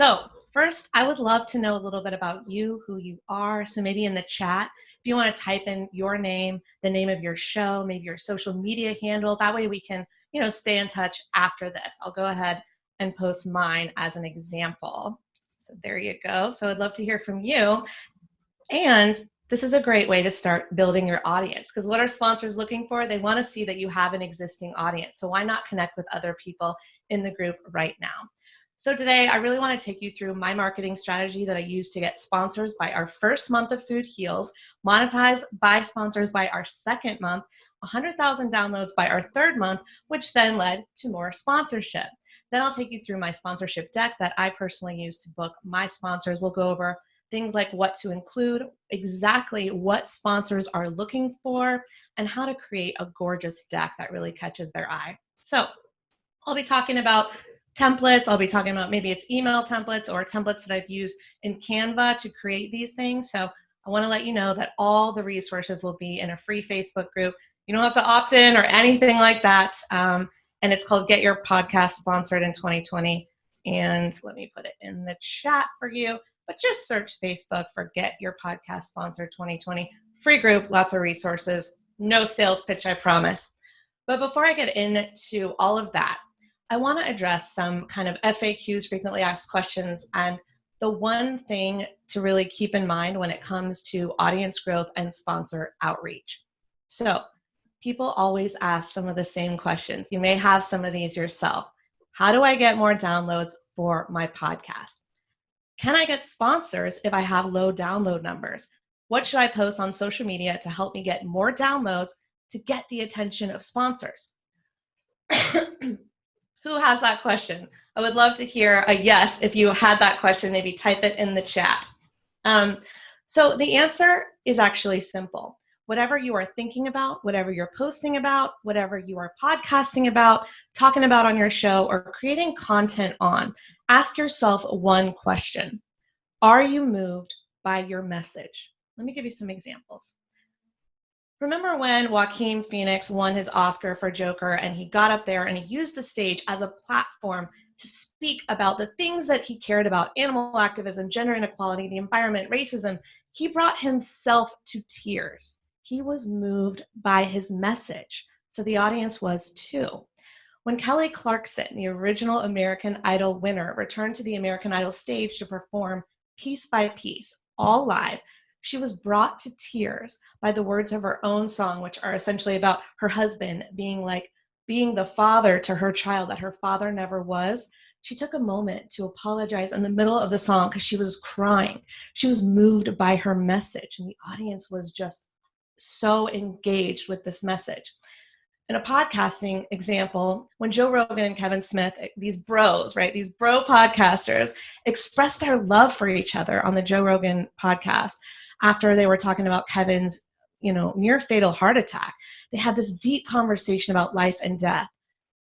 So first, I would love to know a little bit about you, who you are. So maybe in the chat, if you want to type in your name, the name of your show, maybe your social media handle, that way we can, stay in touch after this. I'll go ahead and post mine as an example. So there you go. So I'd love to hear from you. And this is a great way to start building your audience, because what are sponsors looking for? They want to see that you have an existing audience. So why not connect with other people in the group right now? So today, I really want to take you through my marketing strategy that I use to get sponsors by our first month of Food Heals, monetize by sponsors by our second month, 100,000 downloads by our third month, which then led to more sponsorship. Then I'll take you through my sponsorship deck that I personally use to book my sponsors. We'll go over things like what to include, exactly what sponsors are looking for, and how to create a gorgeous deck that really catches their eye. So I'll be talking about templates. I'll be talking about maybe it's email templates or templates that I've used in Canva to create these things. So I want to let you know that all the resources will be in a free Facebook group. You don't have to opt in or anything like that. And it's called Get Your Podcast Sponsored in 2020. And let me put it in the chat for you. But just search Facebook for Get Your Podcast Sponsored 2020. Free group, lots of resources. No sales pitch, I promise. But before I get into all of that, I want to address some kind of FAQs, frequently asked questions, and the one thing to really keep in mind when it comes to audience growth and sponsor outreach. So people always ask some of the same questions. You may have some of these yourself. How do I get more downloads for my podcast? Can I get sponsors if I have low download numbers? What should I post on social media to help me get more downloads to get the attention of sponsors? Who has that question? I would love to hear a yes if you had that question. Maybe type it in the chat. So the answer is actually simple. Whatever you are thinking about, whatever you're posting about, whatever you are podcasting about, talking about on your show, or creating content on, ask yourself one question. Are you moved by your message? Let me give you some examples. Remember when Joaquin Phoenix won his Oscar for Joker and he got up there and he used the stage as a platform to speak about the things that he cared about: animal activism, gender inequality, the environment, racism. He brought himself to tears. He was moved by his message. So the audience was too. When Kelly Clarkson, the original American Idol winner, returned to the American Idol stage to perform Piece by Piece, all live, she was brought to tears by the words of her own song, which are essentially about her husband being the father to her child that her father never was. She took a moment to apologize in the middle of the song because she was crying. She was moved by her message, and the audience was just so engaged with this message. In a podcasting example, when Joe Rogan and Kevin Smith, these bros, right, these bro podcasters, expressed their love for each other on the Joe Rogan podcast after they were talking about Kevin's, near fatal heart attack. They had this deep conversation about life and death.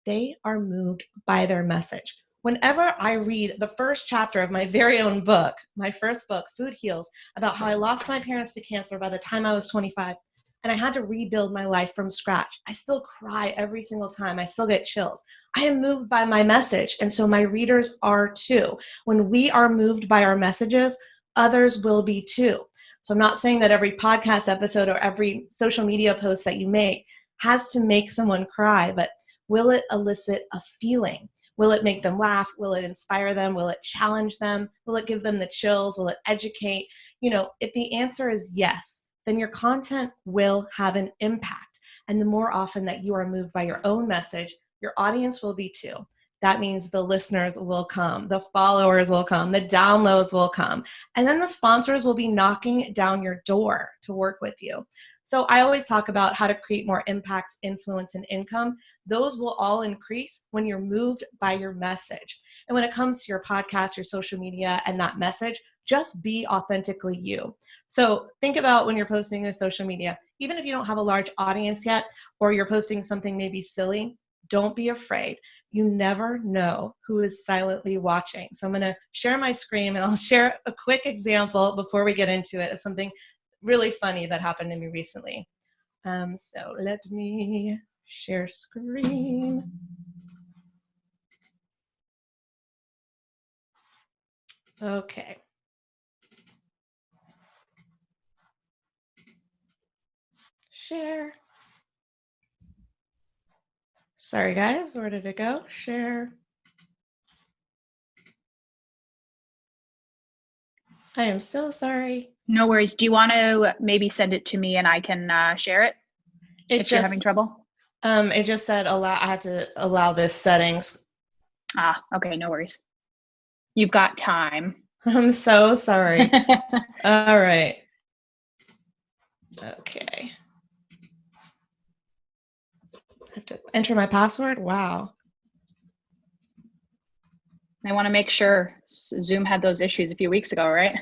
They are moved by their message. Whenever I read the first chapter of my very own book, my first book, Food Heals, about how I lost my parents to cancer by the time I was 25, and I had to rebuild my life from scratch, I still cry every single time. I still get chills. I am moved by my message, and so my readers are too. When we are moved by our messages, others will be too. So I'm not saying that every podcast episode or every social media post that you make has to make someone cry, but will it elicit a feeling? Will it make them laugh? Will it inspire them? Will it challenge them? Will it give them the chills? Will it educate? If the answer is yes, then your content will have an impact. And the more often that you are moved by your own message, your audience will be too. That means the listeners will come, the followers will come, the downloads will come, and then the sponsors will be knocking down your door to work with you. So I always talk about how to create more impact, influence, and income. Those will all increase when you're moved by your message. And when it comes to your podcast, your social media, and that message, just be authentically you. So think about when you're posting to social media, even if you don't have a large audience yet, or you're posting something maybe silly, don't be afraid. You never know who is silently watching. So I'm going to share my screen and I'll share a quick example before we get into it of something really funny that happened to me recently. So let me share screen. Okay. Share. Sorry, guys. Where did it go? Share. I am so sorry. No worries. Do you want to maybe send it to me and I can share it if you're having trouble? It just said allow. I have to allow this settings. Okay. No worries. You've got time. I'm so sorry. All right. Okay. I have to enter my password. Wow. I want to make sure. Zoom had those issues a few weeks ago, right?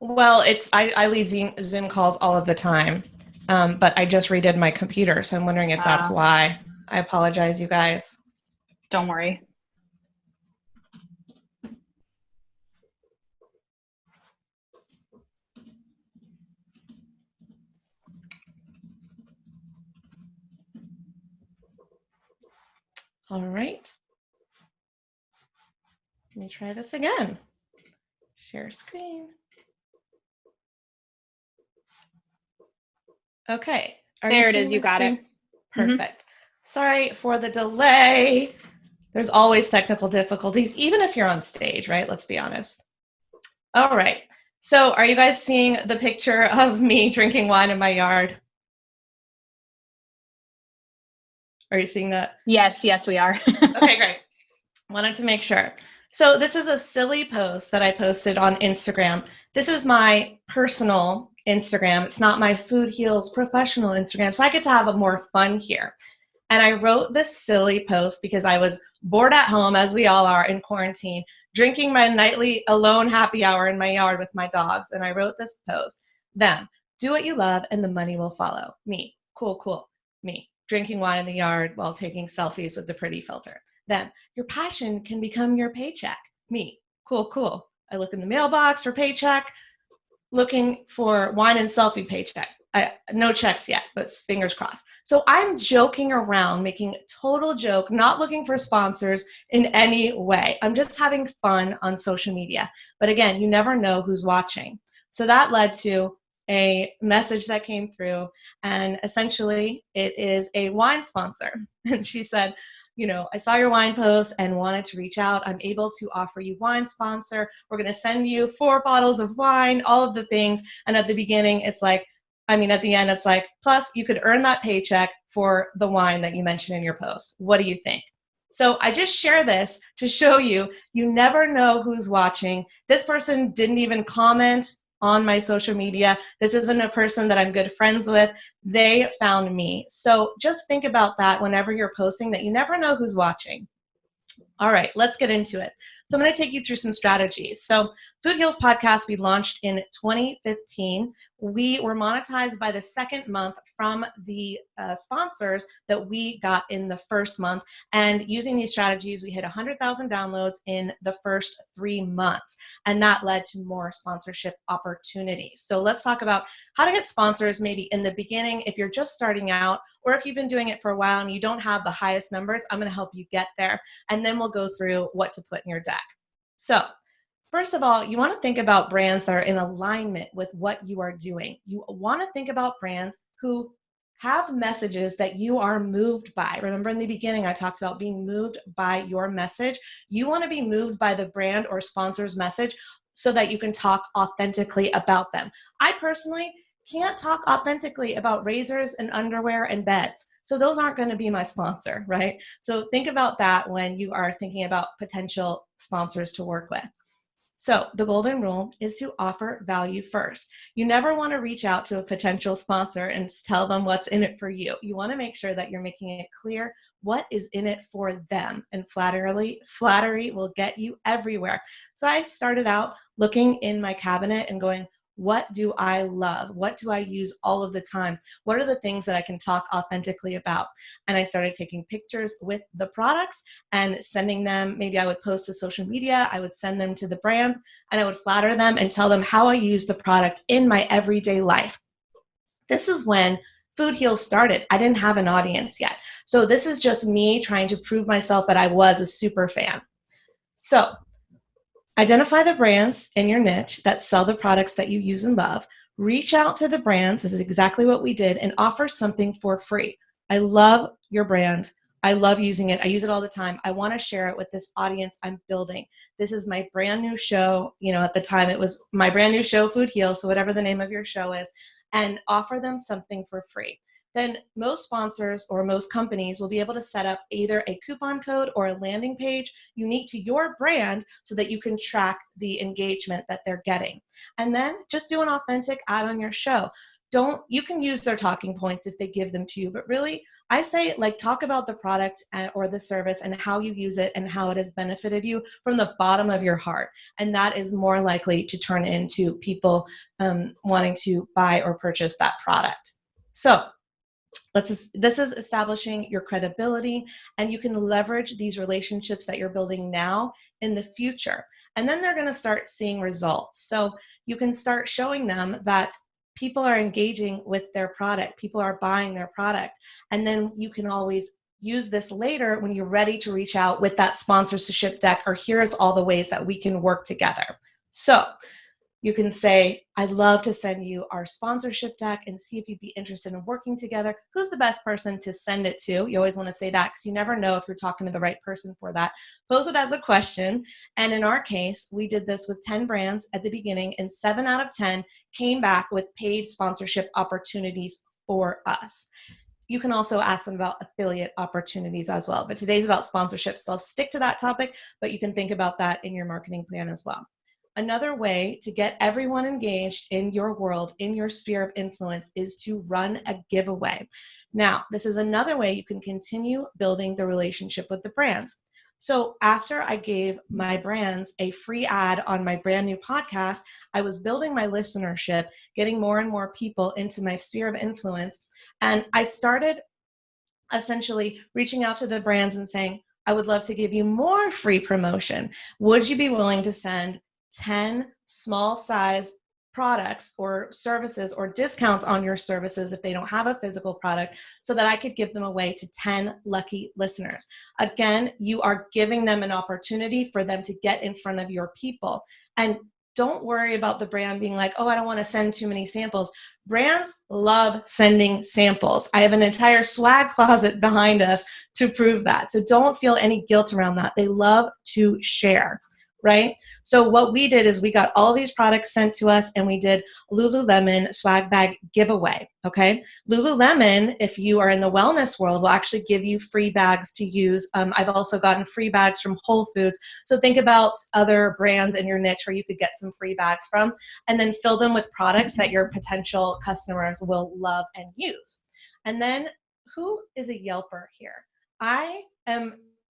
Well, I lead Zoom calls all of the time, but I just redid my computer, so I'm wondering if that's why. I apologize, you guys. Don't worry. All right. Let me try this again. Share screen. Okay. There it is. You got it. Perfect. Sorry for the delay. There's always technical difficulties, even if you're on stage, right? Let's be honest. All right. So are you guys seeing the picture of me drinking wine in my yard? Are you seeing that? Yes, we are. Okay, great. Wanted to make sure. So this is a silly post that I posted on Instagram. This is my personal Instagram. It's not my Food Heals professional Instagram. So I get to have a more fun here. And I wrote this silly post because I was bored at home, as we all are in quarantine, drinking my nightly alone happy hour in my yard with my dogs. And I wrote this post. Them, do what you love and the money will follow. Me, cool. Me, drinking wine in the yard while taking selfies with the pretty filter. Them, your passion can become your paycheck. Me, cool. I look in the mailbox for paycheck, looking for wine and selfie paycheck. No checks yet, but fingers crossed. So I'm joking around, making a total joke, not looking for sponsors in any way. I'm just having fun on social media. But again, you never know who's watching. So that led to a message that came through, and essentially it is a wine sponsor. And she said, I saw your wine post and wanted to reach out. I'm able to offer you wine sponsor. We're going to send you 4 bottles of wine, all of the things. And at the beginning, at the end, it's like, plus you could earn that paycheck for the wine that you mentioned in your post. What do you think? So I just share this to show you never know who's watching. This person didn't even comment on my social media. This isn't a person that I'm good friends with. They found me. So just think about that whenever you're posting, that you never know who's watching. All right, let's get into it. So I'm going to take you through some strategies. So Food Heals Podcast, we launched in 2015. We were monetized by the second month from the sponsors that we got in the first month. And using these strategies, we hit 100,000 downloads in the first 3 months. And that led to more sponsorship opportunities. So let's talk about how to get sponsors maybe in the beginning if you're just starting out, or if you've been doing it for a while and you don't have the highest numbers. I'm going to help you get there. And then we'll go through what to put in your deck. So first of all, you want to think about brands that are in alignment with what you are doing. You want to think about brands who have messages that you are moved by. Remember in the beginning, I talked about being moved by your message. You want to be moved by the brand or sponsor's message so that you can talk authentically about them. I personally can't talk authentically about razors and underwear and beds. So those aren't going to be my sponsor, right? So think about that when you are thinking about potential sponsors to work with. So the golden rule is to offer value first. You never want to reach out to a potential sponsor and tell them what's in it for you. You want to make sure that you're making it clear what is in it for them. And flattery will get you everywhere. So I started out looking in my cabinet and going, what do I love? What do I use all of the time? What are the things that I can talk authentically about? And I started taking pictures with the products and sending them. Maybe I would post to social media. I would send them to the brand and I would flatter them and tell them how I use the product in my everyday life. This is when Food Heals started. I didn't have an audience yet. So this is just me trying to prove myself that I was a super fan. So Identify the brands in your niche that sell the products that you use and love. Reach out to the brands. This is exactly what we did, and offer something for free. I love your brand. I love using it. I use it all the time. I want to share it with this audience I'm building. This is my brand new show. At the time it was my brand new show, Food Heals. So whatever the name of your show is, and offer them something for free. Then most sponsors or most companies will be able to set up either a coupon code or a landing page unique to your brand so that you can track the engagement that they're getting. And then just do an authentic ad on your show. You can use their talking points if they give them to you, but really I say talk about the product or the service and how you use it and how it has benefited you from the bottom of your heart. And that is more likely to turn into people wanting to buy or purchase that product. So this is establishing your credibility, and you can leverage these relationships that you're building now in the future. And then they're going to start seeing results. So you can start showing them that people are engaging with their product, people are buying their product. And then you can always use this later when you're ready to reach out with that sponsorship deck, or here's all the ways that we can work together. So you can say, I'd love to send you our sponsorship deck and see if you'd be interested in working together. Who's the best person to send it to? You always want to say that because you never know if you're talking to the right person for that. Pose it as a question. And in our case, we did this with 10 brands at the beginning, and 7 out of 10 came back with paid sponsorship opportunities for us. You can also ask them about affiliate opportunities as well. But today's about sponsorships, so I'll stick to that topic, but you can think about that in your marketing plan as well. Another way to get everyone engaged in your world, in your sphere of influence, is to run a giveaway. Now, this is another way you can continue building the relationship with the brands. So after I gave my brands a free ad on my brand new podcast, I was building my listenership, getting more and more people into my sphere of influence. And I started essentially reaching out to the brands and saying, I would love to give you more free promotion. Would you be willing to send 10 small size products or services or discounts on your services if they don't have a physical product, so that I could give them away to 10 lucky listeners? Again, you are giving them an opportunity for them to get in front of your people. And don't worry about the brand being like, oh, I don't want to send too many samples. Brands love sending samples. I have an entire swag closet behind us to prove that. So don't feel any guilt around that. They love to share, right? So what we did is we got all these products sent to us, and we did Lululemon swag bag giveaway, okay? Lululemon, if you are in the wellness world, will actually give you free bags to use. I've also gotten free bags from Whole Foods. So think about other brands in your niche where you could get some free bags from, and then fill them with products that your potential customers will love and use. And then who is a Yelper here?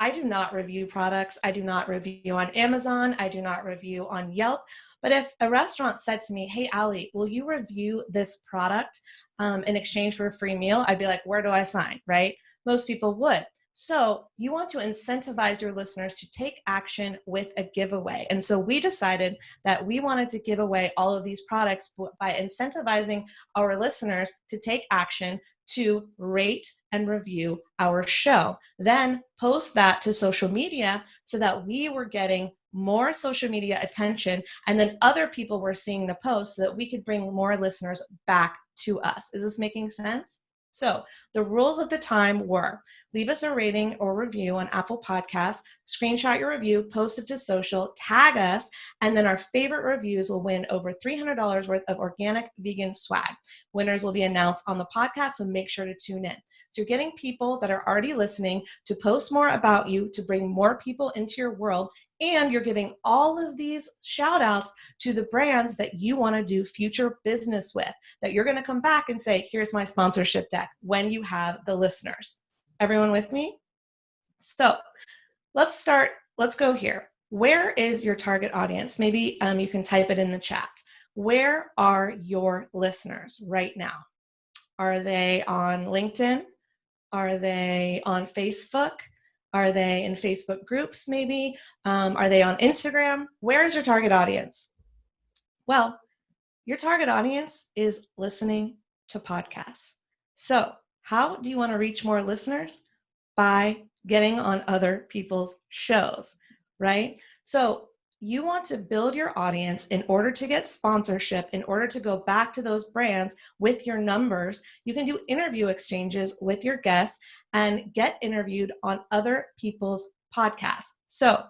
I do not review products. I do not review on Amazon. I do not review on Yelp. But if a restaurant said to me, hey, Allie, will you review this product in exchange for a free meal? I'd be like, where do I sign, right? Most people would. So you want to incentivize your listeners to take action with a giveaway. And so we decided that we wanted to give away all of these products by incentivizing our listeners to take action to rate and review our show. Then post that to social media so that we were getting more social media attention, and then other people were seeing the post so that we could bring more listeners back to us. Is this making sense? So the rules at the time were: leave us a rating or review on Apple Podcasts, screenshot your review, post it to social, tag us, and then our favorite reviews will win over $300 worth of organic vegan swag. Winners will be announced on the podcast, so make sure to tune in. So you're getting people that are already listening to post more about you, to bring more people into your world, and you're giving all of these shout outs to the brands that you want to do future business with, that you're going to come back and say, here's my sponsorship deck, when you have the listeners. Everyone with me? So let's go here. Where is your target audience? Maybe you can type it in the chat. Where are your listeners right now? Are they on LinkedIn? Are they on Facebook? Are they in Facebook groups maybe? Are they on Instagram? Where is your target audience? Well, your target audience is listening to podcasts. So how do you want to reach more listeners? By getting on other people's shows, right? So you want to build your audience in order to get sponsorship, in order to go back to those brands with your numbers. You can do interview exchanges with your guests and get interviewed on other people's podcasts. So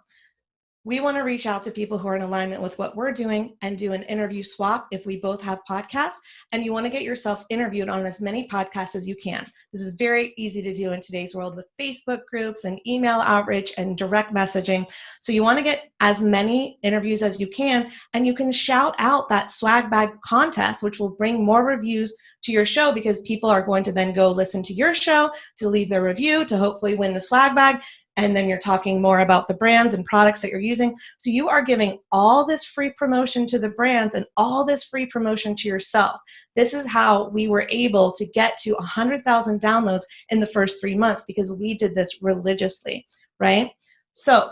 we want to reach out to people who are in alignment with what we're doing and do an interview swap if we both have podcasts. And you want to get yourself interviewed on as many podcasts as you can. This is very easy to do in today's world with Facebook groups and email outreach and direct messaging. So you want to get as many interviews as you can, and you can shout out that swag bag contest, which will bring more reviews to your show, because people are going to then go listen to your show to leave their review to hopefully win the swag bag. And then you're talking more about the brands and products that you're using. So you are giving all this free promotion to the brands and all this free promotion to yourself. This is how we were able to get to 100,000 downloads in the first 3 months, because we did this religiously, right? So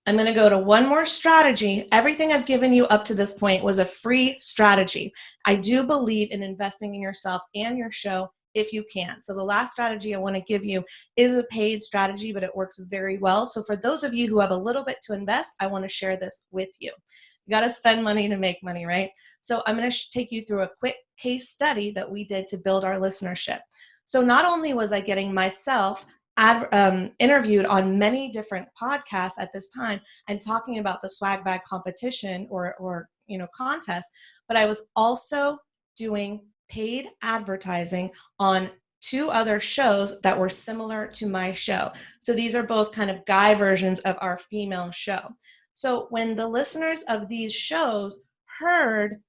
I'm going to go to one more strategy. Everything I've given you up to this point was a free strategy. I do believe in investing in yourself and your show if you can. So the last strategy I want to give you is a paid strategy, but it works very well. So for those of you who have a little bit to invest, I want to share this with you. You got to spend money to make money, right? So I'm going to take you through a quick case study that we did to build our listenership. So not only was I getting myself interviewed on many different podcasts at this time and talking about the swag bag competition or contest, but I was also doing paid advertising on 2 other shows that were similar to my show. So these are both kind of guy versions of our female show. So when the listeners of these shows heard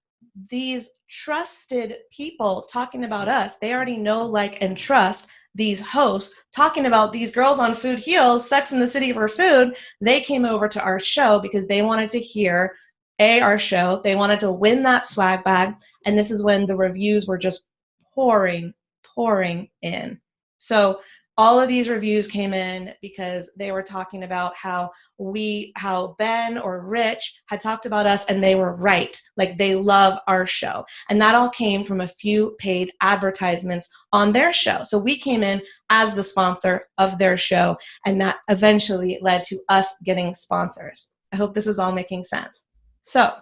these trusted people talking about us, they already know, like, and trust these hosts talking about these girls on Food Heals, Sex in the City for food, they came over to our show because they wanted to hear our show. They wanted to win that swag bag. And this is when the reviews were just pouring in. So all of these reviews came in because they were talking about how Ben or Rich had talked about us, and they were right. Like, they love our show. And that all came from a few paid advertisements on their show. So we came in as the sponsor of their show, and that eventually led to us getting sponsors. I hope this is all making sense. So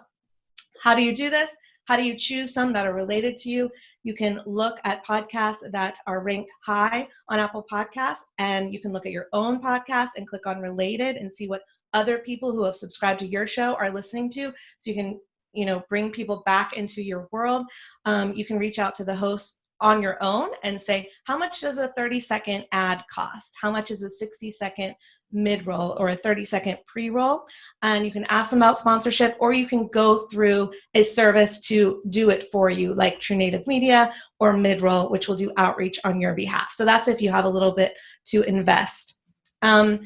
how do you do this? How do you choose some that are related to you? You can look at podcasts that are ranked high on Apple Podcasts, and you can look at your own podcast and click on related and see what other people who have subscribed to your show are listening to. So you can, bring people back into your world. You can reach out to the hosts on your own and say, how much does a 30-second ad cost? How much is a 60-second mid-roll or a 30-second pre-roll? And you can ask them about sponsorship, or you can go through a service to do it for you, like True Native Media or mid-roll, which will do outreach on your behalf. So that's if you have a little bit to invest. And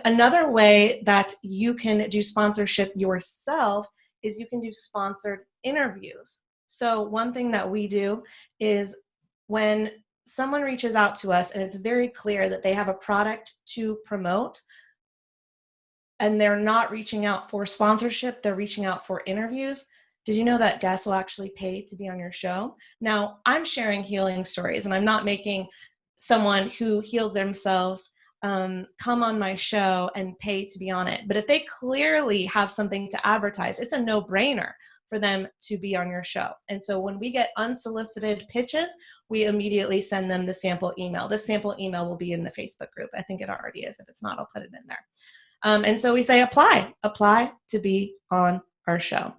another way that you can do sponsorship yourself is you can do sponsored interviews. So one thing that we do is when someone reaches out to us and it's very clear that they have a product to promote and they're not reaching out for sponsorship, they're reaching out for interviews. Did you know that guests will actually pay to be on your show? Now, I'm sharing healing stories, and I'm not making someone who healed themselves come on my show and pay to be on it. But if they clearly have something to advertise, it's a no-brainer for them to be on your show. And so when we get unsolicited pitches, we immediately send them the sample email. This sample email will be in the Facebook group. I think it already is. If it's not, I'll put it in there. And so we say, apply to be on our show.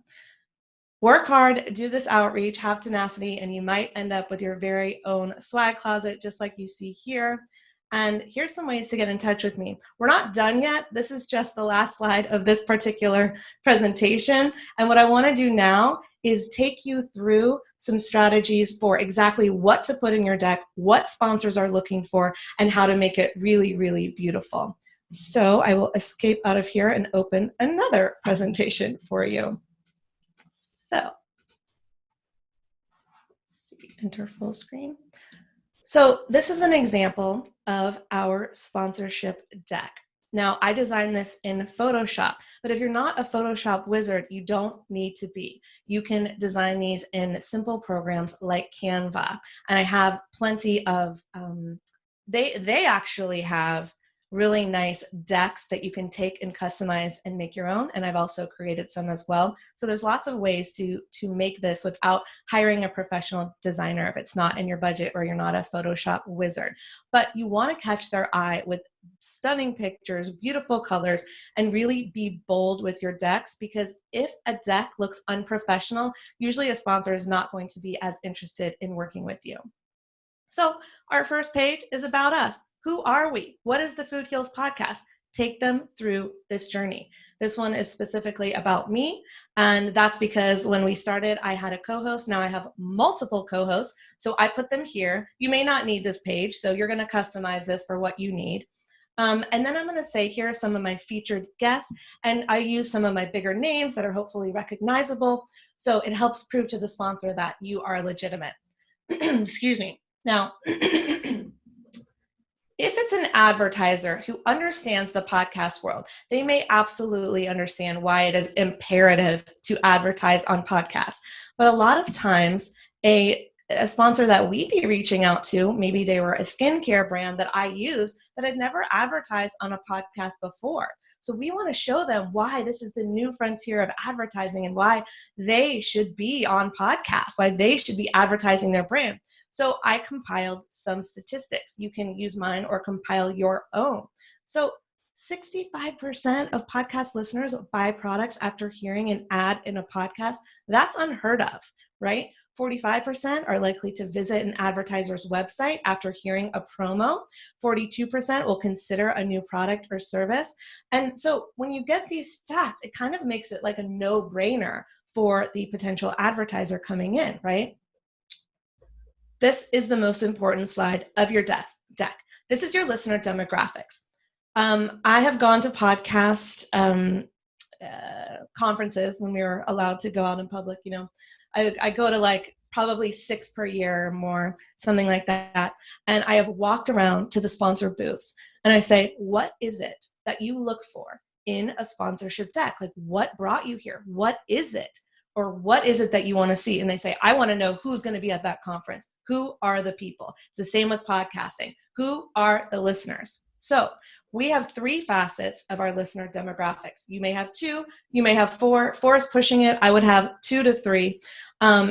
Work hard, do this outreach, have tenacity, and you might end up with your very own swag closet, just like you see here. And here's some ways to get in touch with me. We're not done yet. This is just the last slide of this particular presentation. And what I want to do now is take you through some strategies for exactly what to put in your deck, what sponsors are looking for, and how to make it really, really beautiful. So I will escape out of here and open another presentation for you. So, let's see, enter full screen. So this is an example of our sponsorship deck. Now, I designed this in Photoshop, but if you're not a Photoshop wizard, you don't need to be. You can design these in simple programs like Canva. And I have plenty of, they actually have really nice decks that you can take and customize and make your own. And I've also created some as well. So there's lots of ways to make this without hiring a professional designer if it's not in your budget or you're not a Photoshop wizard. But you want to catch their eye with stunning pictures, beautiful colors, and really be bold with your decks, because if a deck looks unprofessional, usually a sponsor is not going to be as interested in working with you. So our first page is about us. Who are we? What is the Food Heals podcast? Take them through this journey. This one is specifically about me, and that's because when we started, I had a co-host. Now I have multiple co-hosts, so I put them here. You may not need this page, so you're going to customize this for what you need. And then I'm going to say, here are some of my featured guests, and I use some of my bigger names that are hopefully recognizable, so it helps prove to the sponsor that you are legitimate. Excuse me. Now, if it's an advertiser who understands the podcast world, they may absolutely understand why it is imperative to advertise on podcasts. But a lot of times, a sponsor that we'd be reaching out to, maybe they were a skincare brand that I use that had never advertised on a podcast before. So we want to show them why this is the new frontier of advertising and why they should be on podcasts, why they should be advertising their brand. So I compiled some statistics. You can use mine or compile your own. So 65% of podcast listeners buy products after hearing an ad in a podcast. That's unheard of, right? 45% are likely to visit an advertiser's website after hearing a promo. 42% will consider a new product or service. And so when you get these stats, it kind of makes it like a no-brainer for the potential advertiser coming in, right? This is the most important slide of your deck. This is your listener demographics. I have gone to podcast conferences when we were allowed to go out in public. You know, I go to like probably 6 per year or more, something like that. And I have walked around to the sponsor booths and I say, what is it that you look for in a sponsorship deck? Like, what brought you here? What is it? Or what is it that you want to see? And they say, I want to know who's going to be at that conference. Who are the people? It's the same with podcasting. Who are the listeners? So we have 3 facets of our listener demographics. You may have 2, you may have 4. 4 is pushing it. I would have 2 to 3.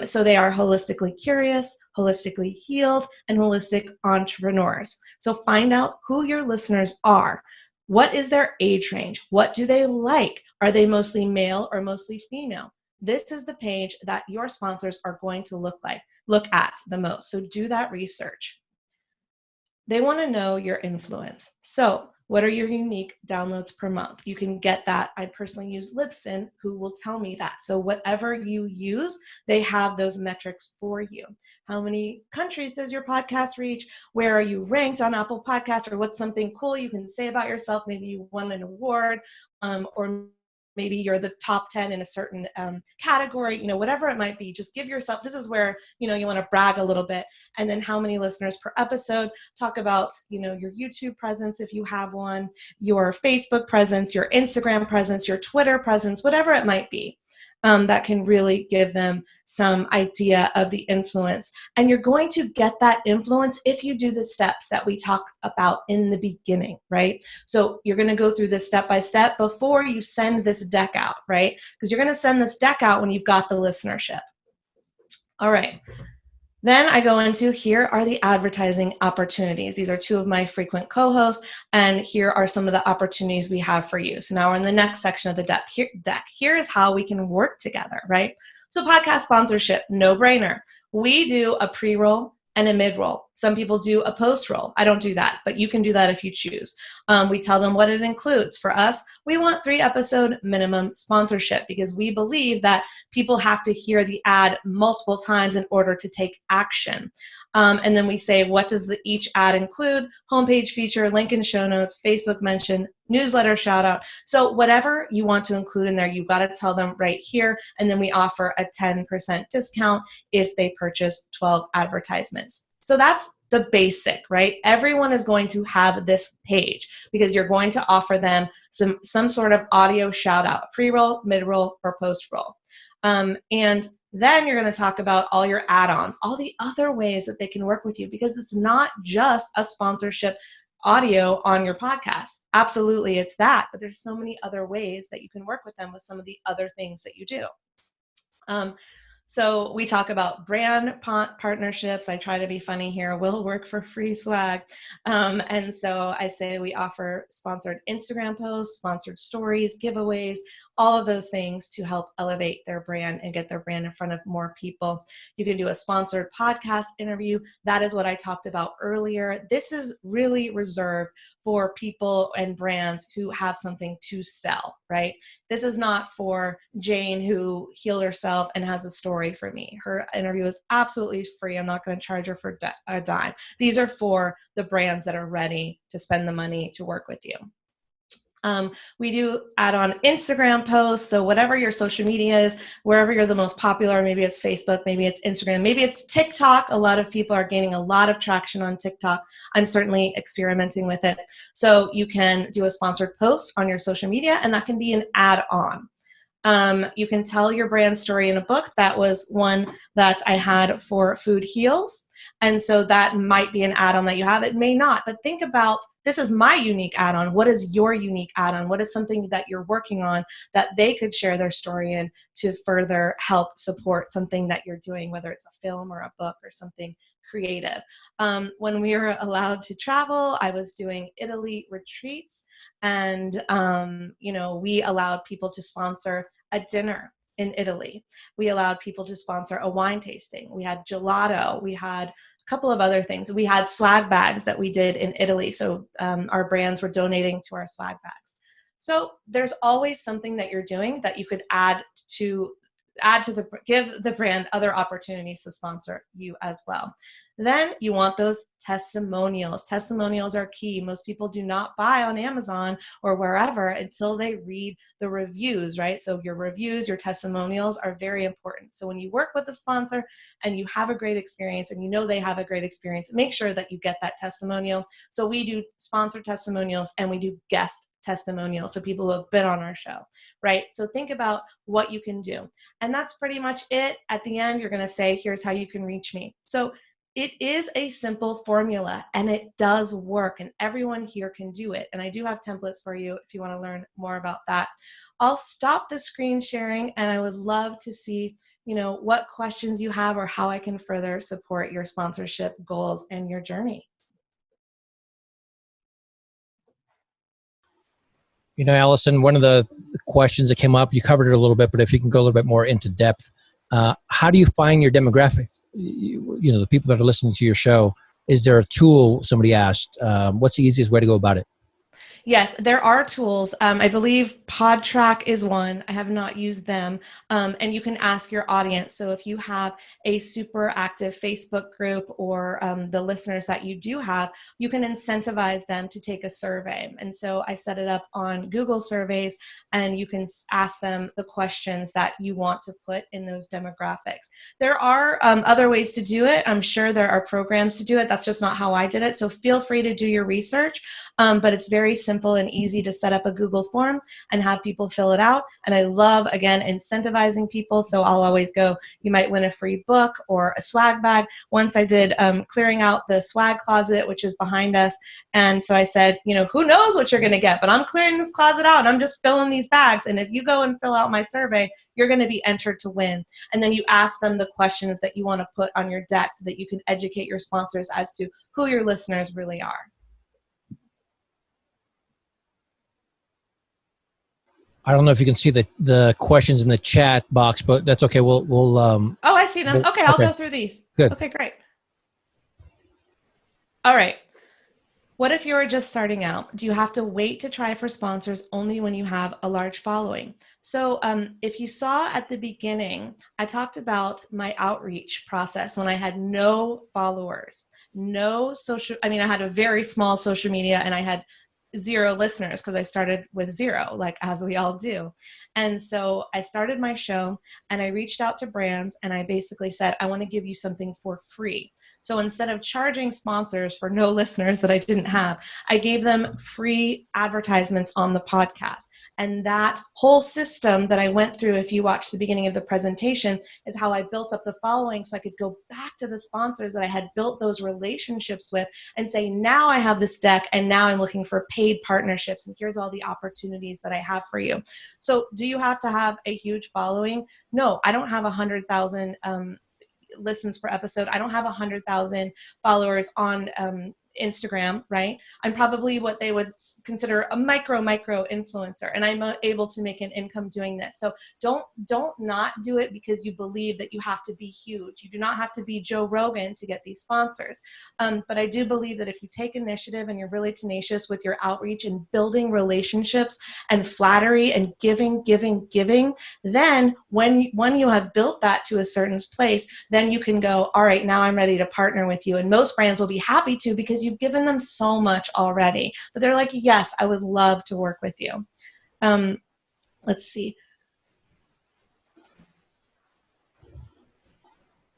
So they are holistically curious, holistically healed, and holistic entrepreneurs. So find out who your listeners are. What is their age range? What do they like? Are they mostly male or mostly female? This is the page that your sponsors are going to look at the most. So do that research. They want to know your influence. So what are your unique downloads per month? You can get that. I personally use Libsyn, who will tell me that. So whatever you use, they have those metrics for you. How many countries does your podcast reach? Where are you ranked on Apple Podcasts? Or what's something cool you can say about yourself? Maybe you won an award, or maybe you're the top 10 in a certain category, whatever it might be. Just give yourself, this is where, you want to brag a little bit. And then how many listeners per episode. Talk about, your YouTube presence if you have one, your Facebook presence, your Instagram presence, your Twitter presence, whatever it might be. That can really give them some idea of the influence. And you're going to get that influence if you do the steps that we talked about in the beginning, right? So you're going to go through this step by step before you send this deck out, right? Because you're going to send this deck out when you've got the listenership. All right. Then I go into, here are the advertising opportunities. These are 2 of my frequent co-hosts, and here are some of the opportunities we have for you. So now we're in the next section of the deck. Here is how we can work together, right? So podcast sponsorship, no brainer. We do a pre-roll and a mid-roll. Some people do a post-roll. I don't do that, but you can do that if you choose. We tell them what it includes. For us, we want 3-episode minimum sponsorship because we believe that people have to hear the ad multiple times in order to take action. And then we say, what does each ad include? Homepage feature, link in show notes, Facebook mention, newsletter shout out. So whatever you want to include in there, you've got to tell them right here. And then we offer a 10% discount if they purchase 12 advertisements. So that's the basic, right? Everyone is going to have this page because you're going to offer them some sort of audio shout out, pre-roll, mid-roll, or post-roll. And then you're going to talk about all your add-ons, all the other ways that they can work with you, because it's not just a sponsorship audio on your podcast. Absolutely, it's that. But there's so many other ways that you can work with them with some of the other things that you do. So we talk about brand partnerships. I try to be funny here. We'll work for free swag. And so I say we offer sponsored Instagram posts, sponsored stories, giveaways, all of those things to help elevate their brand and get their brand in front of more people. You can do a sponsored podcast interview. That is what I talked about earlier. This is really reserved for people and brands who have something to sell, right? This is not for Jane who healed herself and has a story for me. Her interview is absolutely free. I'm not going to charge her for a dime. These are for the brands that are ready to spend the money to work with you. We do add on Instagram posts. So whatever your social media is, wherever you're the most popular, maybe it's Facebook, maybe it's Instagram, maybe it's TikTok. A lot of people are gaining a lot of traction on TikTok. I'm certainly experimenting with it. So you can do a sponsored post on your social media, and that can be an add-on. You can tell your brand story in a book. That was one that I had for Food Heals. And so that might be an add-on that you have. It may not, but think about, this is my unique add-on. What is your unique add-on? What is something that you're working on that they could share their story in to further help support something that you're doing, whether it's a film or a book or something creative. When we were allowed to travel, I was doing Italy retreats, and we allowed people to sponsor a dinner in Italy. We allowed people to sponsor a wine tasting. We had gelato. We had a couple of other things. We had swag bags that we did in Italy. So our brands were donating to our swag bags. So there's always something that you're doing that you could give the brand other opportunities to sponsor you as well. Then you want those testimonials. Testimonials are key. Most people do not buy on Amazon or wherever until they read the reviews, right? So your reviews, your testimonials are very important. So when you work with a sponsor and you have a great experience and you know they have a great experience, make sure that you get that testimonial. So we do sponsor testimonials and we do guest testimonials, so people who have been on our show, right? So think about what you can do. And that's pretty much it. At the end, you're going to say, here's how you can reach me. So it is a simple formula and it does work, and everyone here can do it. And I do have templates for you if you want to learn more about that. I'll stop the screen sharing and I would love to see, what questions you have or how I can further support your sponsorship goals and your journey. Allison, one of the questions that came up, you covered it a little bit, but if you can go a little bit more into depth, how do you find your demographics? The people that are listening to your show, is there a tool, somebody asked, what's the easiest way to go about it? Yes, there are tools. I believe PodTrack is one. I have not used them. And you can ask your audience. So if you have a super active Facebook group or the listeners that you do have, you can incentivize them to take a survey. And so I set it up on Google surveys, and you can ask them the questions that you want to put in those demographics. There are other ways to do it. I'm sure there are programs to do it. That's just not how I did it. So feel free to do your research, but it's very simple and easy to set up a Google form and have people fill it out. And I love, again, incentivizing people. So I'll always go, you might win a free book or a swag bag. Once I did clearing out the swag closet, which is behind us. And so I said, who knows what you're going to get, but I'm clearing this closet out and I'm just filling these bags. And if you go and fill out my survey, you're going to be entered to win. And then you ask them the questions that you want to put on your deck so that you can educate your sponsors as to who your listeners really are. I don't know if you can see the questions in the chat box, but that's okay. We'll Oh, I see them. Okay, I'll go through these. Good. Okay, great. All right. What if you're just starting out? Do you have to wait to try for sponsors only when you have a large following? So if you saw at the beginning, I talked about my outreach process when I had no followers, I had a very small social media and I had 0 listeners because I started with 0, like as we all do. And so I started my show and I reached out to brands and I basically said, I want to give you something for free. So instead of charging sponsors for no listeners that I didn't have, I gave them free advertisements on the podcast. And that whole system that I went through, if you watch the beginning of the presentation, is how I built up the following so I could go back to the sponsors that I had built those relationships with and say, now I have this deck and now I'm looking for paid partnerships and here's all the opportunities that I have for you. So do you have to have a huge following? No, I don't have 100,000 listens per episode. I don't have 100,000 followers on Instagram, right? I'm probably what they would consider a micro influencer, and I'm able to make an income doing this. So don't not do it because you believe that you have to be huge. You do not have to be Joe Rogan to get these sponsors. But I do believe that if you take initiative and you're really tenacious with your outreach and building relationships and flattery and giving, then when you have built that to a certain place, then you can go, all right, now I'm ready to partner with you. And most brands will be happy to because you've given them so much already. But they're like, yes, I would love to work with you. Let's see.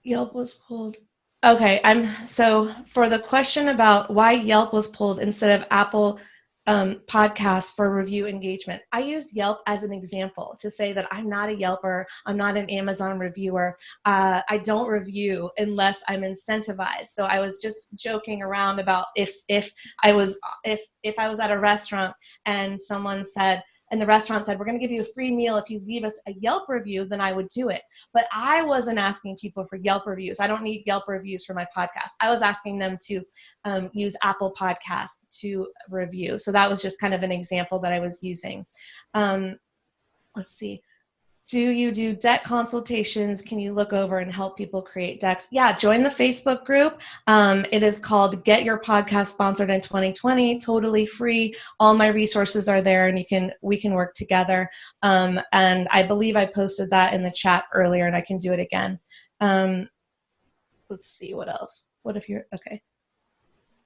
Yelp was pulled. Okay, so for the question about why Yelp was pulled instead of Apple podcasts for review engagement, I used Yelp as an example to say that I'm not a Yelper, I'm not an Amazon reviewer, I don't review unless I'm incentivized. So I was just joking around about if I was at a restaurant and someone said, and the restaurant said, we're going to give you a free meal if you leave us a Yelp review, then I would do it. But I wasn't asking people for Yelp reviews. I don't need Yelp reviews for my podcast. I was asking them to use Apple Podcasts to review. So that was just kind of an example that I was using. Let's see. Do you do deck consultations? Can you look over and help people create decks? Yeah, join the Facebook group. It is called Get Your Podcast Sponsored in 2020, totally free. All my resources are there and we can work together. And I believe I posted that in the chat earlier and I can do it again. Let's see, what else? Okay.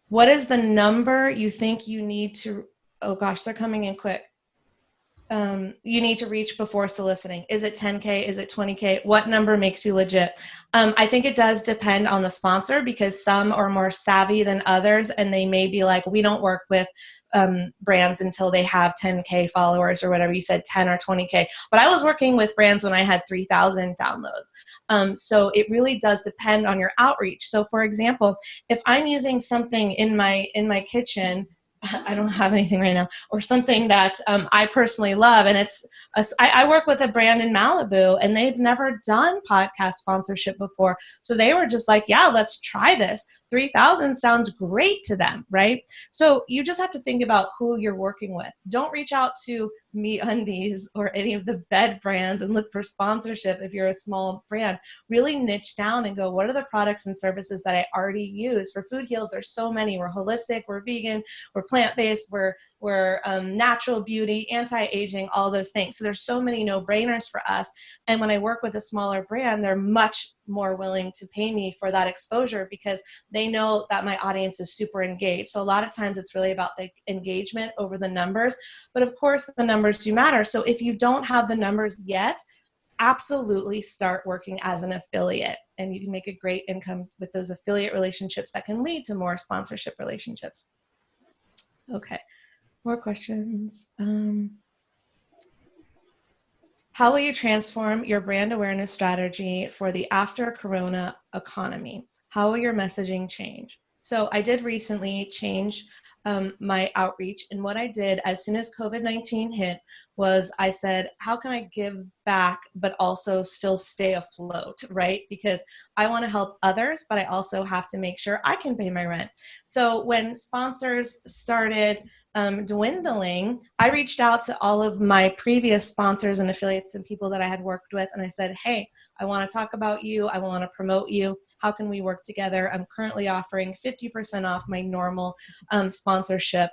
What is the number you think you need to, oh gosh, they're coming in quick. You need to reach before soliciting? Is it 10K? Is it 20K? What number makes you legit? I think it does depend on the sponsor because some are more savvy than others and they may be like, we don't work with brands until they have 10K followers or whatever you said, 10 or 20K. But I was working with brands when I had 3,000 downloads. So it really does depend on your outreach. So for example, if I'm using something in my kitchen, I don't have anything right now, or something that I personally love. And I work with a brand in Malibu and they've never done podcast sponsorship before. So they were just like, yeah, let's try this. 3,000 sounds great to them, right? So you just have to think about who you're working with. Don't reach out to MeUndies or any of the bed brands and look for sponsorship if you're a small brand. Really niche down and go, what are the products and services that I already use? For Food Heals, there's so many. We're holistic, we're vegan, we're plant-based, we're natural beauty, anti-aging, all those things. So there's so many no-brainers for us. And when I work with a smaller brand, they're much more willing to pay me for that exposure because they know that my audience is super engaged. So a lot of times it's really about the engagement over the numbers. But of course, the numbers do matter. So if you don't have the numbers yet, absolutely start working as an affiliate. And you can make a great income with those affiliate relationships that can lead to more sponsorship relationships. Okay. More questions. How will you transform your brand awareness strategy for the after Corona economy? How will your messaging change? So I did recently change my outreach. And what I did as soon as COVID-19 hit was I said, how can I give back, but also still stay afloat, right? Because I want to help others, but I also have to make sure I can pay my rent. So when sponsors started dwindling, I reached out to all of my previous sponsors and affiliates and people that I had worked with. And I said, hey, I want to talk about you. I want to promote you. How can we work together? I'm currently offering 50% off my normal sponsorship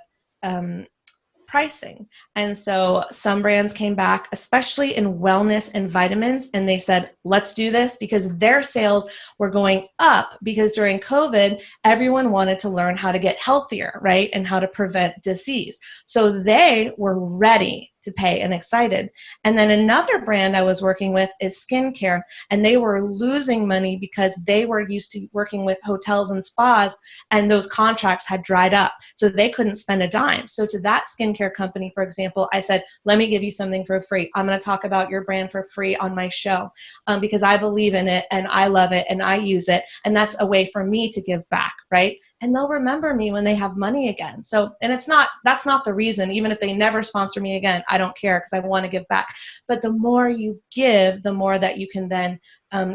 pricing. And so some brands came back, especially in wellness and vitamins, and they said, let's do this, because their sales were going up because during COVID, everyone wanted to learn how to get healthier, right? And how to prevent disease. So they were ready to pay and excited. And then another brand I was working with is skincare, and they were losing money because they were used to working with hotels and spas, and those contracts had dried up. So they couldn't spend a dime. So to that skincare company, for example, I said, let me give you something for free. I'm going to talk about your brand for free on my show because I believe in it and I love it and I use it. And that's a way for me to give back, right? And they'll remember me when they have money again. So, and that's not the reason. Even if they never sponsor me again, I don't care because I want to give back. But the more you give, the more that you can then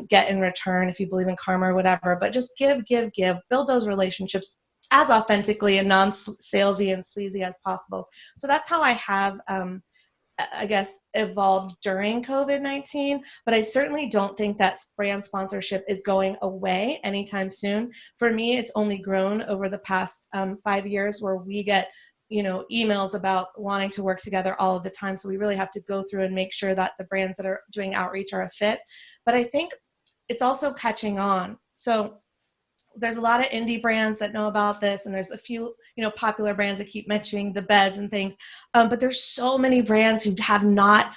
get in return if you believe in karma or whatever. But just give, build those relationships as authentically and non-salesy and sleazy as possible. So that's how I have I guess, evolved during COVID-19, but I certainly don't think that brand sponsorship is going away anytime soon. For me, it's only grown over the past 5 years, where we get, emails about wanting to work together all of the time. So we really have to go through and make sure that the brands that are doing outreach are a fit. But I think it's also catching on. So there's a lot of indie brands that know about this, and there's a few, popular brands that keep mentioning the beds and things. But there's so many brands who have not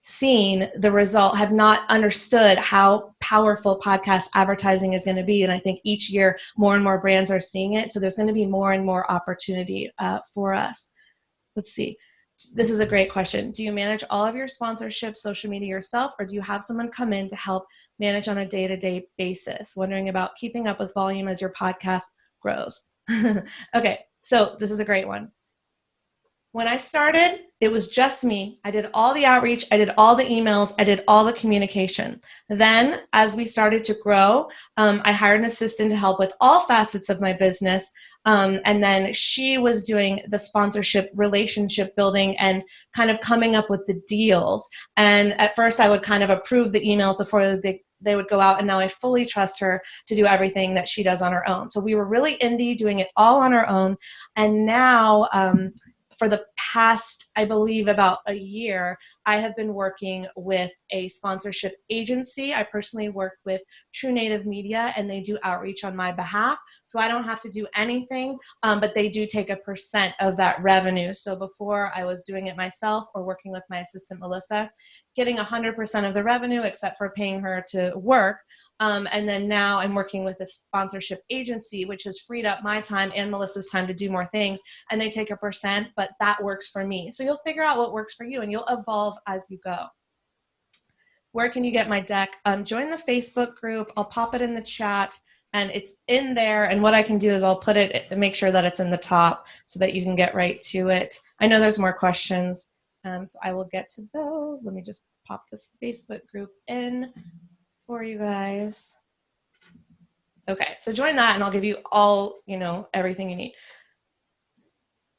seen the result, have not understood how powerful podcast advertising is going to be. And I think each year more and more brands are seeing it. So there's going to be more and more opportunity for us. Let's see. This is a great question. Do you manage all of your sponsorship social media yourself, or do you have someone come in to help manage on a day-to-day basis? Wondering about keeping up with volume as your podcast grows. Okay, so this is a great one. When I started, it was just me. I did all the outreach, I did all the emails, I did all the communication. Then, as we started to grow, I hired an assistant to help with all facets of my business. And then she was doing the sponsorship, relationship building, and kind of coming up with the deals. And at first, I would kind of approve the emails before they would go out, and now I fully trust her to do everything that she does on her own. So we were really indie, doing it all on our own. And now, for the past, I believe, about a year, I have been working with a sponsorship agency. I personally work with True Native Media, and they do outreach on my behalf. So I don't have to do anything, but they do take a % of that revenue. So before, I was doing it myself or working with my assistant, Melissa, getting 100% of the revenue except for paying her to work. And then now I'm working with a sponsorship agency, which has freed up my time and Melissa's time to do more things. And they take a %, but that works for me. So you'll figure out what works for you, and you'll evolve as you go. Where can you get my deck? Join the Facebook group. I'll pop it in the chat, and it's in there. And what I can do is I'll put it and make sure that it's in the top so that you can get right to it. I know there's more questions, so I will get to those. Let me just pop this Facebook group in for you guys. Okay, so join that and I'll give you all, everything you need.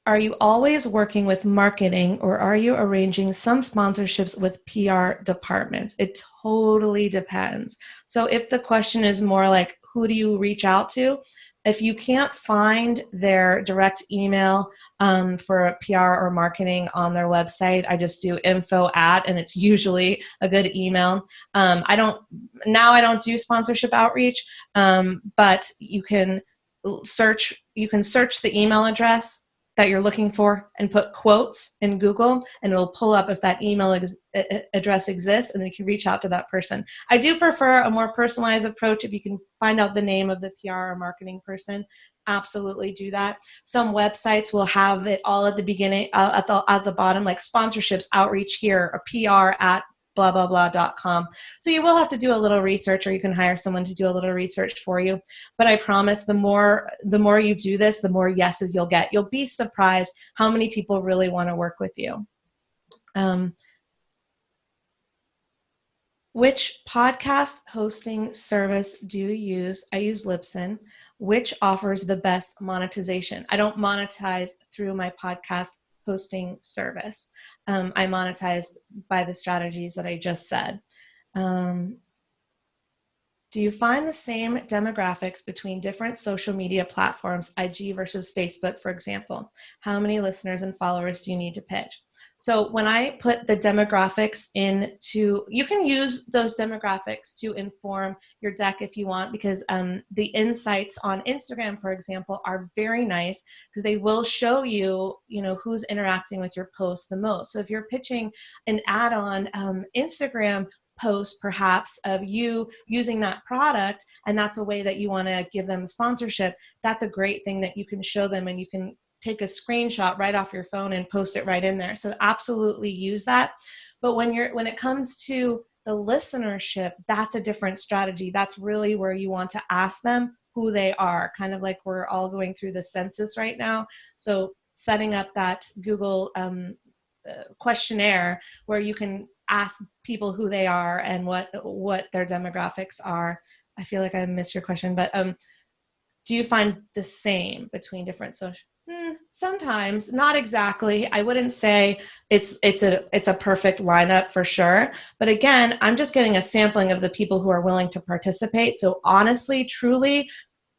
Are you always working with marketing, or are you arranging some sponsorships with PR departments? It totally depends. So if the question is more like, who do you reach out to? If you can't find their direct email for PR or marketing on their website, I just do info@, and it's usually a good email. I don't do sponsorship outreach, but you can search the email address that you're looking for and put quotes in Google, and it'll pull up if that email address exists, and then you can reach out to that person. I do prefer a more personalized approach. If you can find out the name of the PR or marketing person, absolutely do that. Some websites will have it all at the beginning, at the bottom, like sponsorships, outreach here, or PR@ blah, blah, blah.com. So you will have to do a little research, or you can hire someone to do a little research for you. But I promise the more you do this, the more yeses you'll get. You'll be surprised how many people really want to work with you. Which podcast hosting service do you use? I use Libsyn. Which offers the best monetization? I don't monetize through my podcast hosting service. I monetize by the strategies that I just said. Do you find the same demographics between different social media platforms, IG versus Facebook, for example? How many listeners and followers do you need to pitch? So when I put the demographics into, you can use those demographics to inform your deck if you want, because the insights on Instagram, for example, are very nice because they will show you, who's interacting with your post the most. So if you're pitching an ad on Instagram post, perhaps, of you using that product, and that's a way that you want to give them sponsorship, that's a great thing that you can show them, and you can take a screenshot right off your phone and post it right in there. So absolutely use that. But when it comes to the listenership, that's a different strategy. That's really where you want to ask them who they are, kind of like we're all going through the census right now. So setting up that Google questionnaire where you can ask people who they are and what their demographics are. I feel like I missed your question, but do you find the same between different social? Sometimes, not exactly. I wouldn't say it's a perfect lineup for sure. But again, I'm just getting a sampling of the people who are willing to participate. So honestly, truly,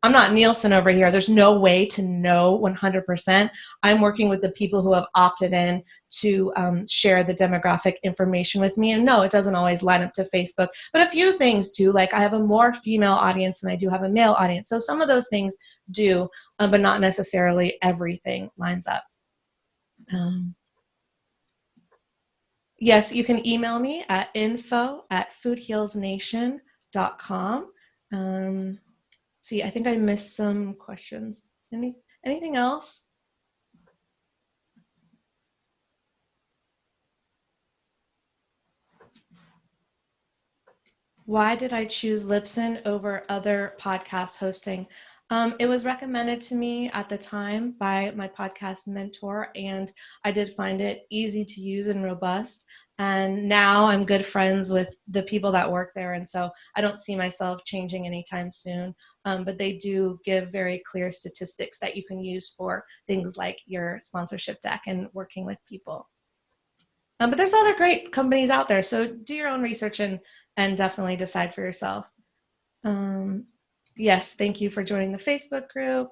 I'm not Nielsen over here. There's no way to know 100%. I'm working with the people who have opted in to share the demographic information with me. And no, it doesn't always line up to Facebook, but a few things do. Like I have a more female audience than I do have a male audience. So some of those things do, but not necessarily everything lines up. Yes, you can email me at info@foodhealsnation.com. See, I think I missed some questions. Anything else? Why did I choose Libsyn over other podcast hosting? It was recommended to me at the time by my podcast mentor, and I did find it easy to use and robust. And now I'm good friends with the people that work there, and so I don't see myself changing anytime soon. But they do give very clear statistics that you can use for things like your sponsorship deck and working with people. But there's other great companies out there, so do your own research and definitely decide for yourself. Yes, thank you for joining the Facebook group.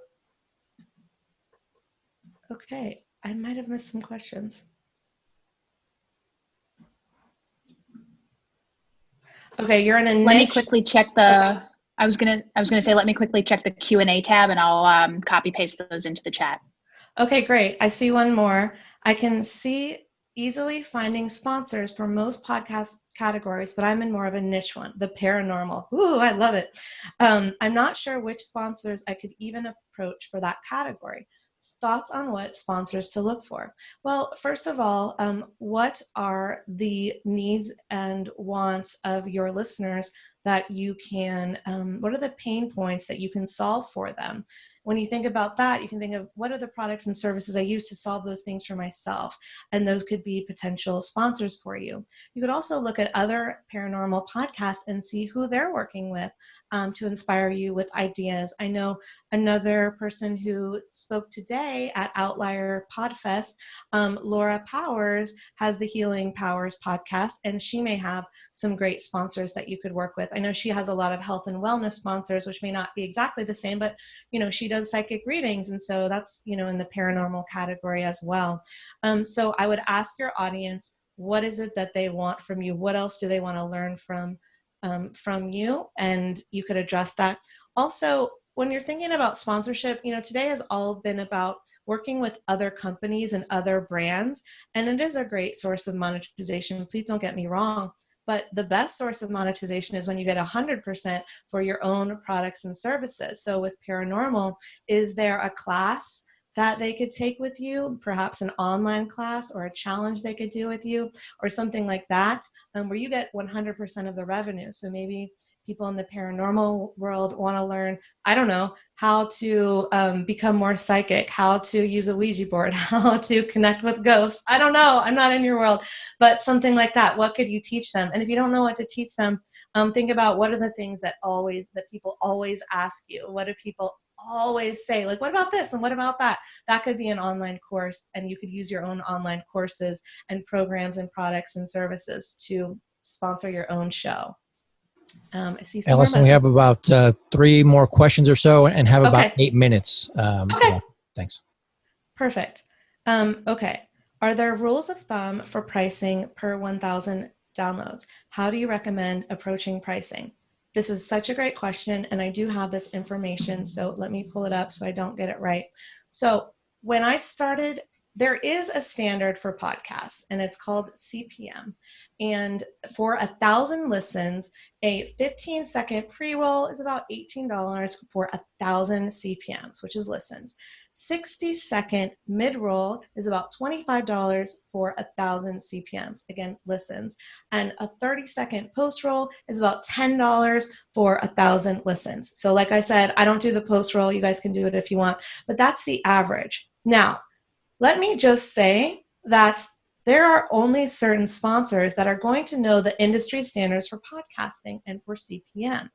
Okay, I might have missed some questions. Okay, you're in a niche. Let me quickly check the. Okay. I was gonna say let me quickly check the Q&A tab, and I'll copy paste those into the chat. Okay, great. I see one more. I can see easily finding sponsors for most podcast categories, but I'm in more of a niche one, the paranormal. Ooh, I love it. I'm not sure which sponsors I could even approach for that category. Thoughts on what sponsors to look for? Well, first of all, what are the needs and wants of your listeners that you can, what are the pain points that you can solve for them? When you think about that, you can think of what are the products and services I use to solve those things for myself, and those could be potential sponsors for you. You could also look at other paranormal podcasts and see who they're working with to inspire you with ideas. I know another person who spoke today at Outlier Podfest, Laura Powers, has the Healing Powers podcast, and she may have some great sponsors that you could work with. I know she has a lot of health and wellness sponsors, which may not be exactly the same, but she does psychic readings, and so that's in the paranormal category as well. So I would ask your audience, what is it that they want from you? What else do they want to learn from you? And you could address that. Also, when you're thinking about sponsorship, today has all been about working with other companies and other brands, and it is a great source of monetization. Please don't get me wrong. But the best source of monetization is when you get 100% for your own products and services. So with paranormal, is there a class that they could take with you, perhaps an online class or a challenge they could do with you or something like that, where you get 100% of the revenue? So maybe people in the paranormal world want to learn, I don't know, how to become more psychic, how to use a Ouija board, how to connect with ghosts. I don't know. I'm not in your world, but something like that. What could you teach them? And if you don't know what to teach them, think about what are the things that people always ask you. What do people always say? Like, what about this? And what about that? That could be an online course, and you could use your own online courses and programs and products and services to sponsor your own show. I see some Allison, more we have about 3 more questions or so and have about Okay. 8 minutes. Okay. Yeah, thanks. Perfect. Okay. Are there rules of thumb for pricing per 1,000 downloads? How do you recommend approaching pricing? This is such a great question, and I do have this information, so let me pull it up so I don't get it right. So when I started, there is a standard for podcasts, and it's called CPM. And for 1,000 listens, a 15-second pre-roll is about $18 for 1,000 CPMs, which is listens. 60-second mid-roll is about $25 for 1,000 CPMs, again, listens. And a 30-second post-roll is about $10 for 1,000 listens. So like I said, I don't do the post-roll. You guys can do it if you want, but that's the average. Now, let me just say that there are only certain sponsors that are going to know the industry standards for podcasting and for CPM.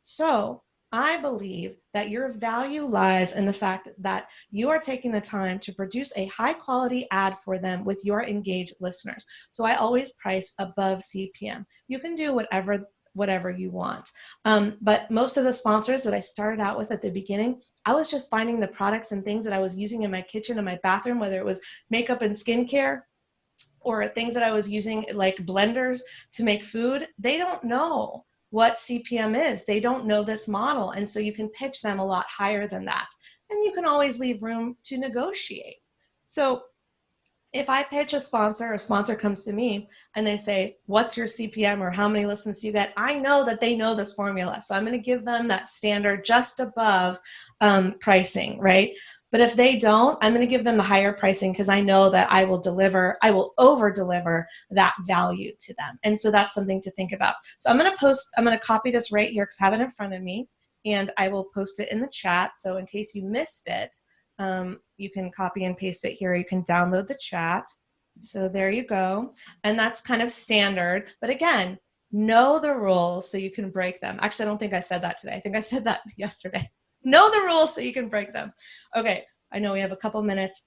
So I believe that your value lies in the fact that you are taking the time to produce a high quality ad for them with your engaged listeners. So I always price above CPM. You can do whatever you want. But most of the sponsors that I started out with at the beginning, I was just finding the products and things that I was using in my kitchen and my bathroom, whether it was makeup and skincare or things that I was using like blenders to make food. They don't know what CPM is. They don't know this model. And so you can pitch them a lot higher than that. And you can always leave room to negotiate. So if I pitch a sponsor comes to me and they say, what's your CPM or how many listens do you get? I know that they know this formula. So I'm going to give them that standard just above pricing, right? But if they don't, I'm going to give them the higher pricing because I know that I will over deliver that value to them. And so that's something to think about. So I'm going to copy this right here because I have it in front of me and I will post it in the chat. So in case you missed it, you can copy and paste it here. You can download the chat. So there you go. And that's kind of standard. But again, know the rules so you can break them. Actually, I don't think I said that today. I think I said that yesterday. Know the rules so you can break them. Okay, I know we have a couple minutes.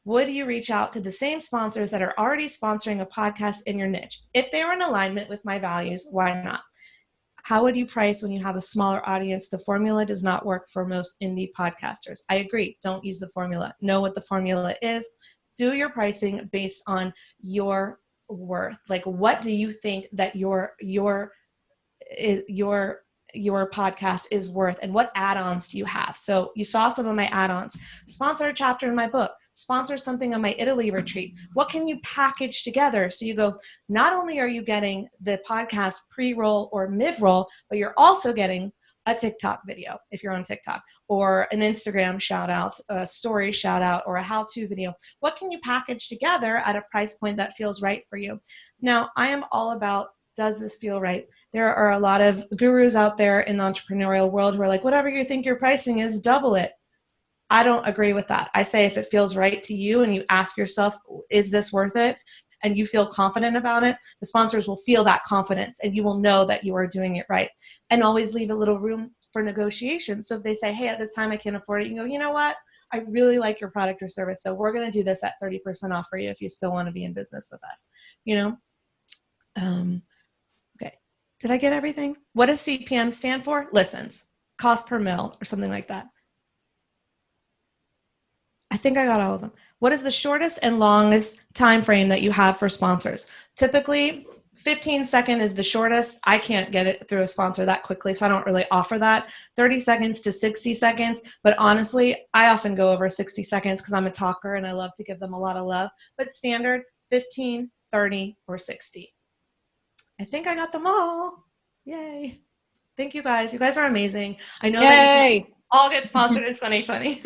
Would you reach out to the same sponsors that are already sponsoring a podcast in your niche? If they are in alignment with my values, why not? How would you price when you have a smaller audience? The formula does not work for most indie podcasters. I agree. Don't use the formula. Know what the formula is. Do your pricing based on your worth. Like, what do you think that your podcast is worth, and what add-ons do you have? So you saw some of my add-ons. Sponsor a chapter in my book. Sponsor something on my Italy retreat. What can you package together? So you go, not only are you getting the podcast pre-roll or mid-roll, but you're also getting a TikTok video if you're on TikTok, or an Instagram shout out, a story shout out, or a how-to video. What can you package together at a price point that feels right for you? Now, I am all about, does this feel right? There are a lot of gurus out there in the entrepreneurial world who are like, whatever you think your pricing is, double it. I don't agree with that. I say if it feels right to you and you ask yourself, is this worth it? And you feel confident about it, the sponsors will feel that confidence and you will know that you are doing it right. And always leave a little room for negotiation. So if they say, hey, at this time I can't afford it, you go, you know what? I really like your product or service. So we're going to do this at 30% off for you if you still want to be in business with us, you know? Okay. Did I get everything? What does CPM stand for? Listens, cost per mil or something like that. I think I got all of them. What is the shortest and longest time frame that you have for sponsors? Typically, 15 seconds is the shortest. I can't get it through a sponsor that quickly, so I don't really offer that. 30 seconds to 60 seconds. But honestly, I often go over 60 seconds because I'm a talker and I love to give them a lot of love. But standard, 15, 30, or 60. I think I got them all. Yay. Thank you guys. You guys are amazing. I know that you all get sponsored in 2020.